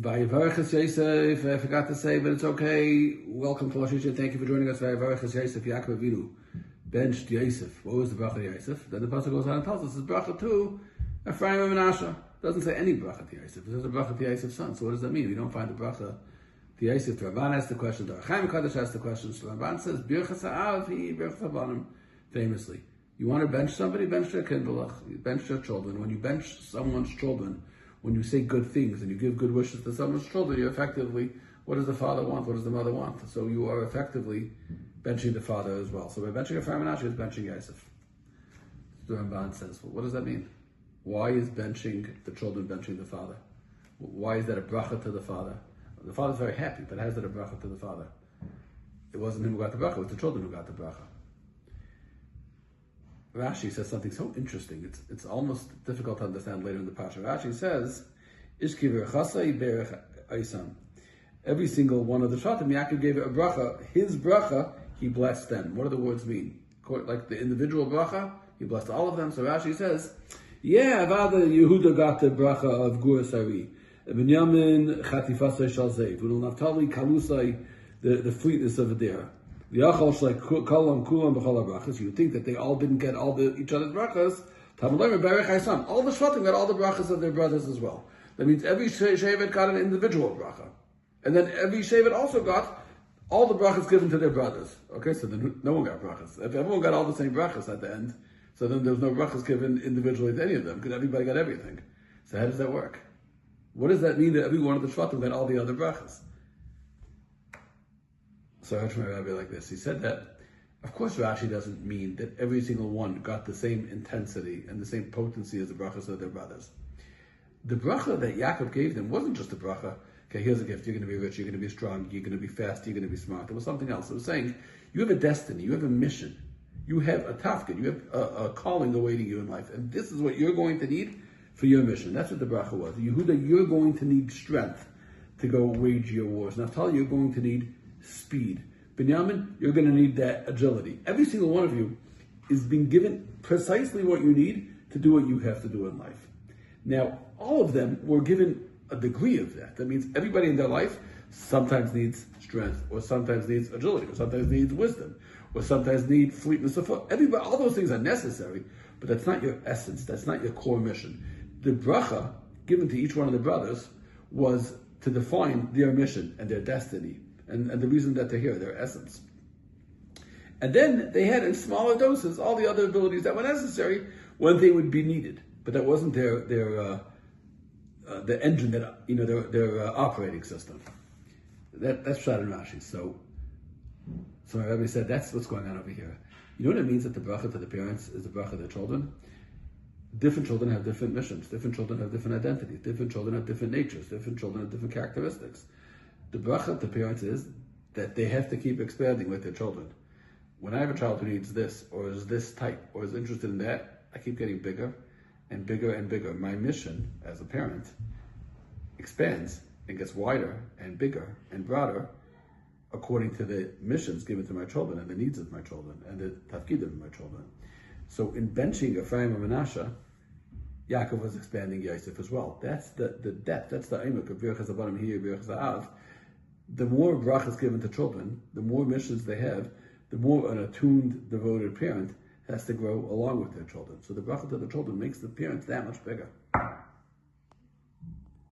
Vayechi Yosef, I forgot to say, but it's okay. Welcome to Lashisha. Thank you for joining us. Vayechi Yosef, Yaakov Avinu benched Yosef. What was the bracha to Yosef? Then the pasuk goes on and tells us it's bracha to Ephraim and Menashe. It doesn't say any bracha to Yosef. It says a bracha to Yosef's son. So what does that mean? We don't find the bracha to Yosef. The Ramban asked the question. The Chaim Kadosh asked the question. So the Ramban says, Birchas ha'av hi birchas ha'banim, famously. You want to bench somebody? Bench their kindlech. Bench their children. When you bench someone's children, when you say good things and you give good wishes to someone's children, you're effectively, what does the father want? What does the mother want? So you are effectively benching the father as well. So by benching Ephraim and Menashe is benching Yosef. The Ramban says, well, what does that mean? Why is benching the children benching the father? Why is that a bracha to the father? The father's very happy, but how is that a bracha to the father? It wasn't him who got the bracha, it was the children who got the bracha. Rashi says something so interesting. It's almost difficult to understand later in the Pasha. Rashi says, "Ishki v'chasai berech Isam." Every single one of the Shatim, Yaakov gave it a bracha. His bracha, he blessed them. What do the words mean? Like the individual bracha, he blessed all of them. So Rashi says, "Yeah, Avada Yehuda got the bracha of Gur Sari, Binyamin Chatifasai Shalzei, V'nul Naftali Kalusai, the fleetness of a deer." The Achal like Kalam Kulam B'Chala brachas. You think that they all didn't get each other's brachas? Talmud Berech Haisam. All the Shvatim got all the brachas of their brothers as well. That means every Shevet got an individual bracha, and then every Shevet also got all the brachas given to their brothers. Okay, so then no one got brachas. If everyone got all the same brachas at the end, so then there was no brachas given individually to any of them because everybody got everything. So how does that work? What does that mean that every one of the Shvatim got all the other brachas? So I heard from my rabbi like this. He said that, of course, Rashi doesn't mean that every single one got the same intensity and the same potency as the brachas of their brothers. The bracha that Yaakov gave them wasn't just a bracha, okay, here's a gift, you're going to be rich, you're going to be strong, you're going to be fast, you're going to be smart. It was something else. It was saying, you have a destiny, you have a mission, you have a tafkid, you have a calling awaiting you in life, and this is what you're going to need for your mission. That's what the bracha was. Yehuda, you're going to need strength to go wage your wars. Naphtali, you're going to need speed. Binyamin, you're going to need that agility. Every single one of you is being given precisely what you need to do what you have to do in life. Now, all of them were given a degree of that. That means everybody in their life sometimes needs strength, or sometimes needs agility, or sometimes needs wisdom, or sometimes needs fleetness of foot. Everybody, all those things are necessary, but that's not your essence. That's not your core mission. The bracha given to each one of the brothers was to define their mission and their destiny. And the reason that they're here, their essence. And then they had in smaller doses all the other abilities that were necessary when they would be needed. But that wasn't the engine that, their operating system. That's Pshat and Rashi. So my rabbi said that's what's going on over here. You know what it means that the bracha to the parents is the bracha to their children? Different children have different missions. Different children have different identities. Different children have different natures. Different children have different characteristics. The bracha to parents is that they have to keep expanding with their children. When I have a child who needs this, or is this type, or is interested in that, I keep getting bigger and bigger and bigger. My mission as a parent expands and gets wider and bigger and broader according to the missions given to my children and the needs of my children and the tafkidim of my children. So in benching Ephraim and Menashe, Yaakov was expanding Yosef as well. That's the depth, that's the imuk of Birchas Abanim here, Birchas Ha'av. The more brachas given to children, the more missions they have, the more an attuned, devoted parent has to grow along with their children. So the bracha to the children makes the parents that much bigger.